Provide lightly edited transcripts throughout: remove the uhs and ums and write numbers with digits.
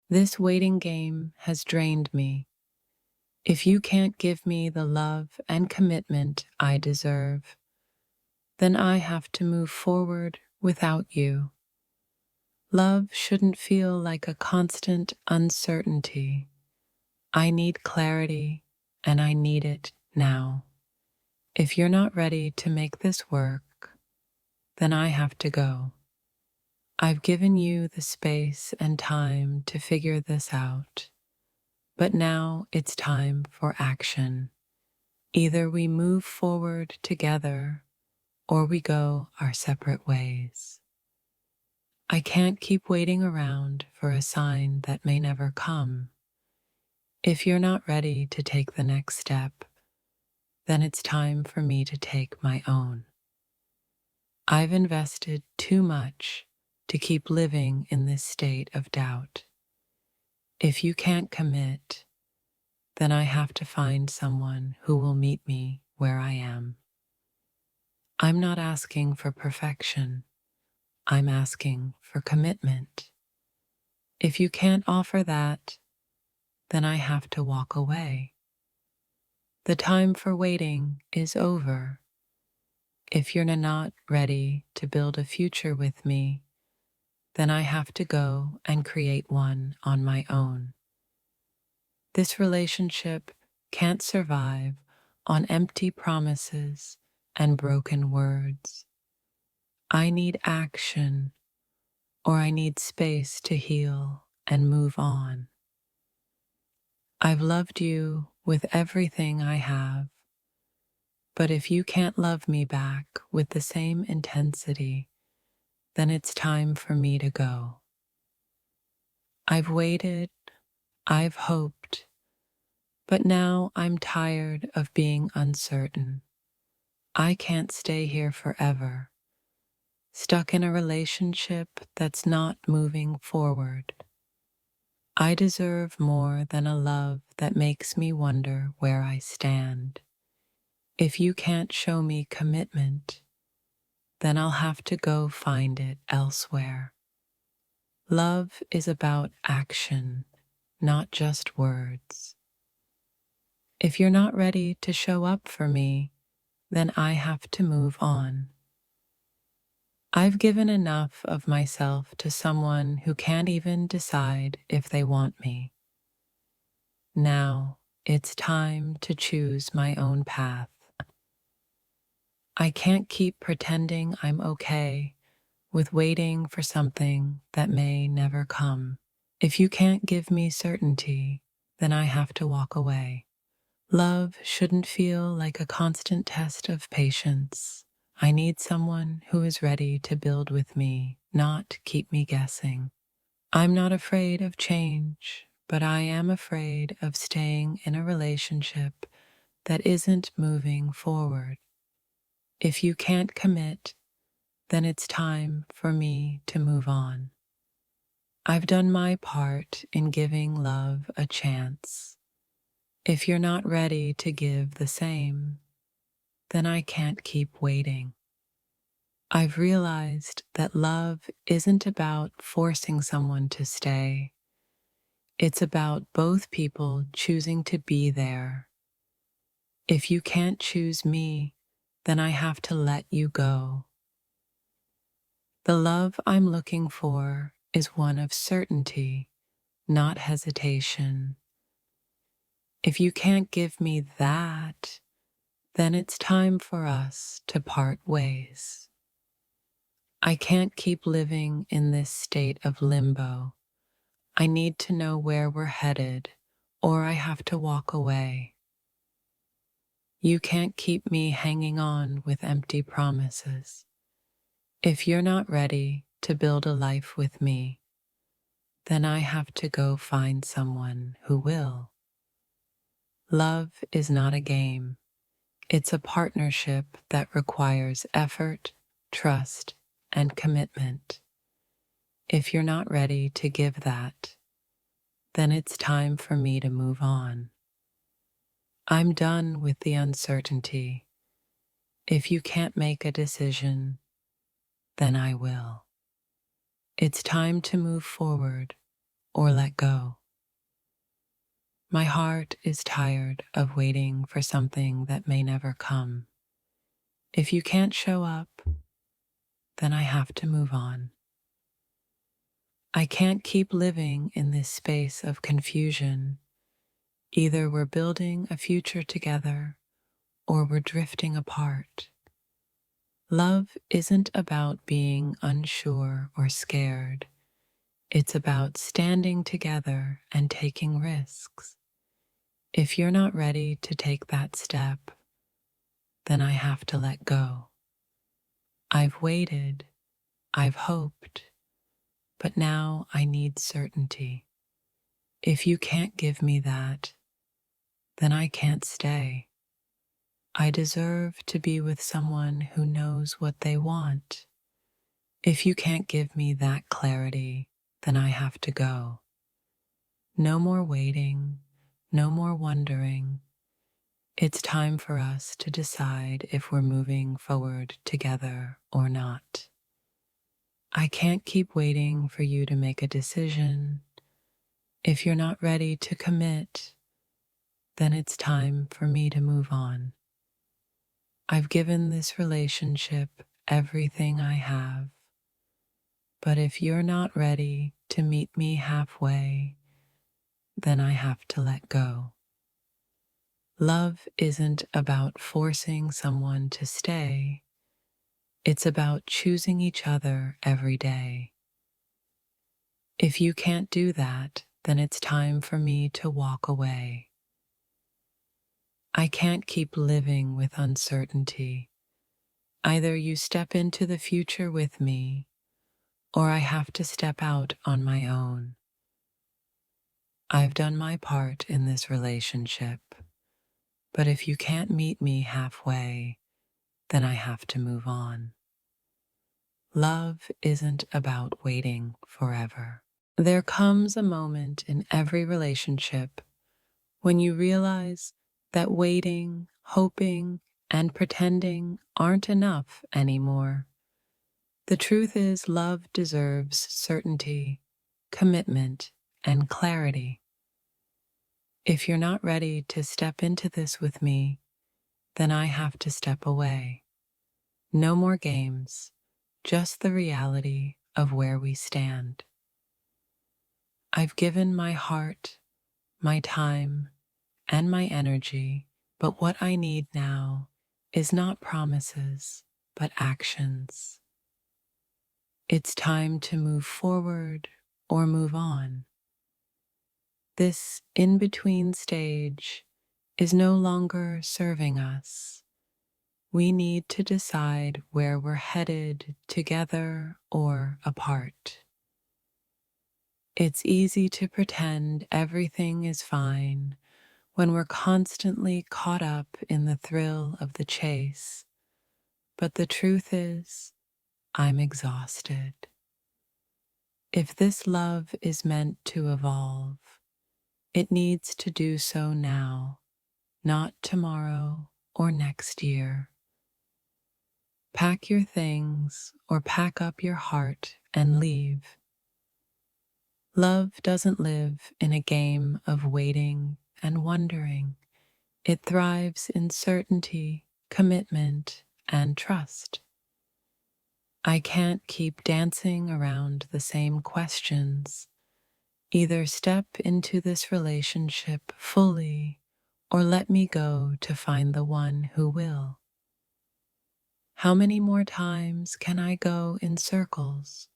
This waiting game has drained me. If you can't give me the love and commitment I deserve, then I have to move forward without you. Love shouldn't feel like a constant uncertainty. I need clarity, and I need it now. If you're not ready to make this work, then I have to go. I've given you the space and time to figure this out, but now it's time for action. Either we move forward together or we go our separate ways. I can't keep waiting around for a sign that may never come. If you're not ready to take the next step, then it's time for me to take my own. I've invested too much to keep living in this state of doubt. If you can't commit, then I have to find someone who will meet me where I am. I'm not asking for perfection. I'm asking for commitment. If you can't offer that, then I have to walk away. The time for waiting is over. If you're not ready to build a future with me, then I have to go and create one on my own. This relationship can't survive on empty promises and broken words. I need action, or I need space to heal and move on. I've loved you with everything I have, but if you can't love me back with the same intensity, then it's time for me to go. I've waited, I've hoped, but now I'm tired of being uncertain. I can't stay here forever, stuck in a relationship that's not moving forward. I deserve more than a love that makes me wonder where I stand. If you can't show me commitment, then I'll have to go find it elsewhere. Love is about action, not just words. If you're not ready to show up for me, then I have to move on. I've given enough of myself to someone who can't even decide if they want me. Now it's time to choose my own path. I can't keep pretending I'm okay with waiting for something that may never come. If you can't give me certainty, then I have to walk away. Love shouldn't feel like a constant test of patience. I need someone who is ready to build with me, not keep me guessing. I'm not afraid of change, but I am afraid of staying in a relationship that isn't moving forward. If you can't commit, then it's time for me to move on. I've done my part in giving love a chance. If you're not ready to give the same, then I can't keep waiting. I've realized that love isn't about forcing someone to stay. It's about both people choosing to be there. If you can't choose me, then I have to let you go. The love I'm looking for is one of certainty, not hesitation. If you can't give me that, then it's time for us to part ways. I can't keep living in this state of limbo. I need to know where we're headed, or I have to walk away. You can't keep me hanging on with empty promises. If you're not ready to build a life with me, then I have to go find someone who will. Love is not a game. It's a partnership that requires effort, trust, and commitment. If you're not ready to give that, then it's time for me to move on. I'm done with the uncertainty. If you can't make a decision, then I will. It's time to move forward, or let go. My heart is tired of waiting for something that may never come. If you can't show up, then I have to move on. I can't keep living in this space of confusion. Either we're building a future together or we're drifting apart. Love isn't about being unsure or scared. It's about standing together and taking risks. If you're not ready to take that step, then I have to let go. I've waited, I've hoped, but now I need certainty. If you can't give me that, then I can't stay. I deserve to be with someone who knows what they want. If you can't give me that clarity, then I have to go. No more waiting, no more wondering. It's time for us to decide if we're moving forward together or not. I can't keep waiting for you to make a decision. If you're not ready to commit, then it's time for me to move on. I've given this relationship everything I have, but if you're not ready to meet me halfway, then I have to let go. Love isn't about forcing someone to stay. It's about choosing each other every day. If you can't do that, then it's time for me to walk away. I can't keep living with uncertainty. Either you step into the future with me, or I have to step out on my own. I've done my part in this relationship, but if you can't meet me halfway, then I have to move on. Love isn't about waiting forever. There comes a moment in every relationship when you realize that waiting, hoping, and pretending aren't enough anymore. The truth is, love deserves certainty, commitment, and clarity. If you're not ready to step into this with me, then I have to step away. No more games, just the reality of where we stand. I've given my heart, my time, and my energy, but what I need now is not promises, but actions. It's time to move forward or move on. This in-between stage is no longer serving us. We need to decide where we're headed together or apart. It's easy to pretend everything is fine when we're constantly caught up in the thrill of the chase, but the truth is, I'm exhausted. If this love is meant to evolve, it needs to do so now, not tomorrow or next year. Pack your things or pack up your heart and leave. Love doesn't live in a game of waiting and wondering. It thrives in certainty, commitment, and trust. I can't keep dancing around the same questions. Either step into this relationship fully or let me go to find the one who will. How many more times can I go in circles,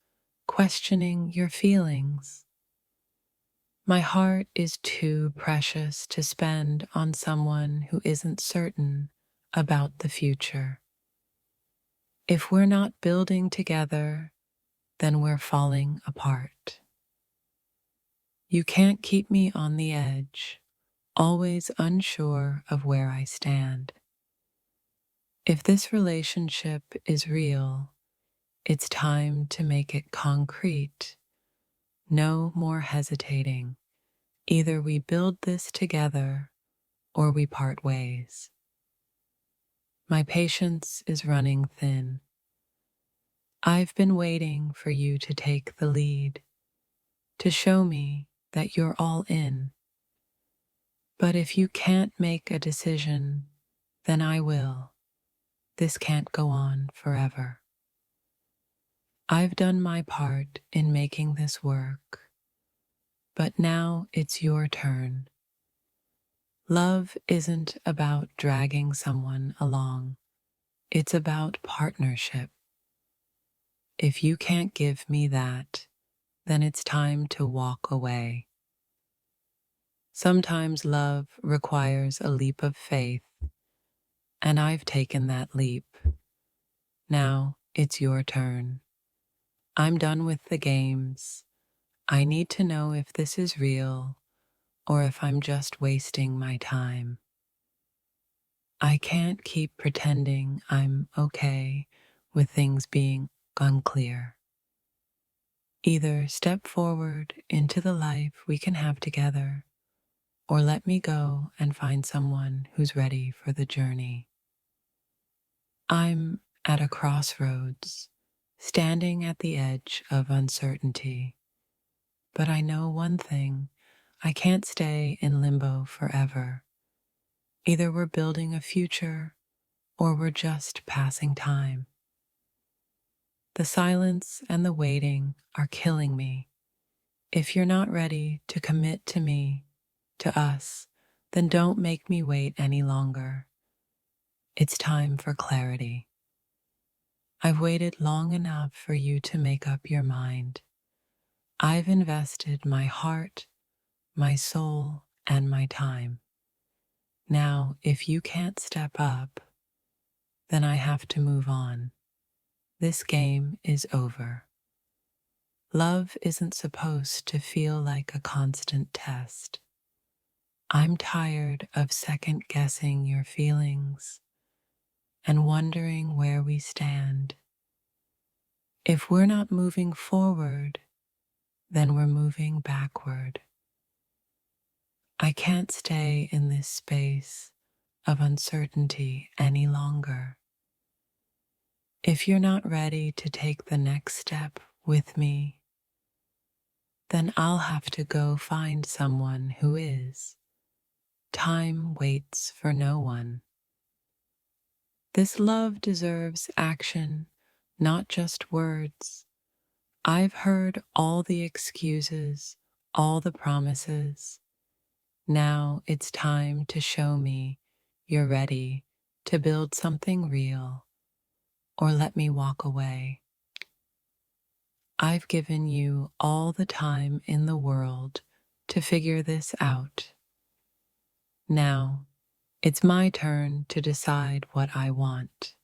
questioning your feelings? My heart is too precious to spend on someone who isn't certain about the future. If we're not building together, then we're falling apart. You can't keep me on the edge, always unsure of where I stand. If this relationship is real, it's time to make it concrete. No more hesitating. Either we build this together or we part ways. My patience is running thin. I've been waiting for you to take the lead, to show me that you're all in. But if you can't make a decision, then I will. This can't go on forever. I've done my part in making this work, but now it's your turn. Love isn't about dragging someone along. It's about partnership. If you can't give me that, then it's time to walk away. Sometimes love requires a leap of faith, and I've taken that leap. Now it's your turn. I'm done with the games. I need to know if this is real or if I'm just wasting my time. I can't keep pretending I'm okay with things being unclear. Either step forward into the life we can have together, or let me go and find someone who's ready for the journey. I'm at a crossroads, standing at the edge of uncertainty. But I know one thing, I can't stay in limbo forever. Either we're building a future, or we're just passing time. The silence and the waiting are killing me. If you're not ready to commit to me, to us, then don't make me wait any longer. It's time for clarity. I've waited long enough for you to make up your mind. I've invested my heart, my soul, and my time. Now, if you can't step up, then I have to move on. This game is over. Love isn't supposed to feel like a constant test. I'm tired of second guessing your feelings and wondering where we stand. If we're not moving forward, then we're moving backward. I can't stay in this space of uncertainty any longer. If you're not ready to take the next step with me, then I'll have to go find someone who is. Time waits for no one. This love deserves action, not just words. I've heard all the excuses, all the promises. Now it's time to show me you're ready to build something real, or let me walk away. I've given you all the time in the world to figure this out. Now, it's my turn to decide what I want.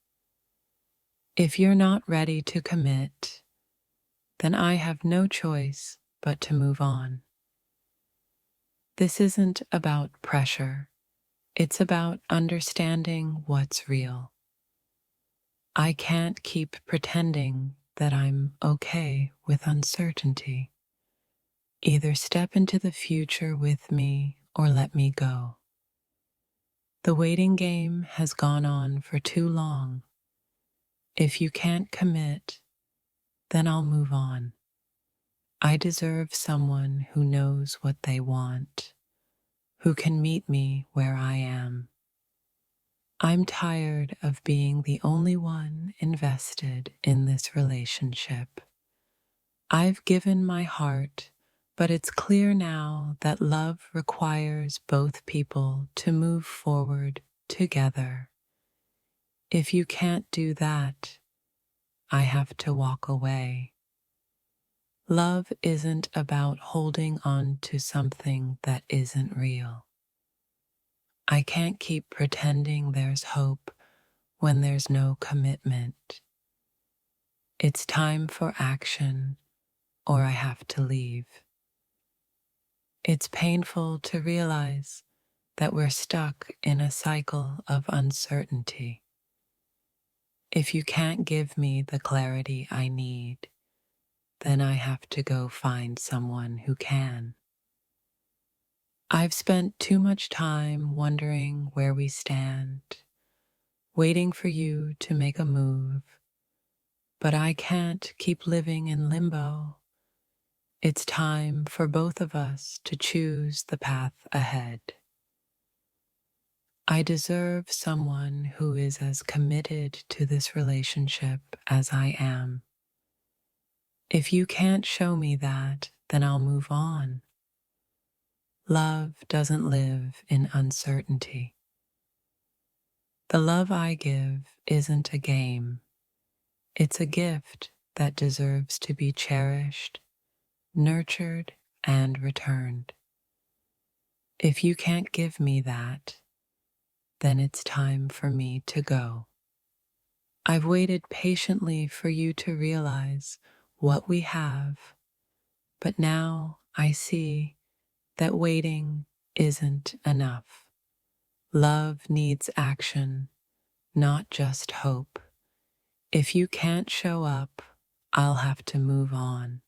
If you're not ready to commit, then I have no choice but to move on. This isn't about pressure. It's about understanding what's real. I can't keep pretending that I'm okay with uncertainty. Either step into the future with me or let me go. The waiting game has gone on for too long. If you can't commit, then I'll move on. I deserve someone who knows what they want, who can meet me where I am. I'm tired of being the only one invested in this relationship. I've given my heart, but it's clear now that love requires both people to move forward together. If you can't do that, I have to walk away. Love isn't about holding on to something that isn't real. I can't keep pretending there's hope when there's no commitment. It's time for action, or I have to leave. It's painful to realize that we're stuck in a cycle of uncertainty. If you can't give me the clarity I need, then I have to go find someone who can. I've spent too much time wondering where we stand, waiting for you to make a move, but I can't keep living in limbo. It's time for both of us to choose the path ahead. I deserve someone who is as committed to this relationship as I am. If you can't show me that, then I'll move on. Love doesn't live in uncertainty. The love I give isn't a game. It's a gift that deserves to be cherished, nurtured, and returned. If you can't give me that, then it's time for me to go. I've waited patiently for you to realize what we have, but now I see that waiting isn't enough. Love needs action, not just hope. If you can't show up, I'll have to move on.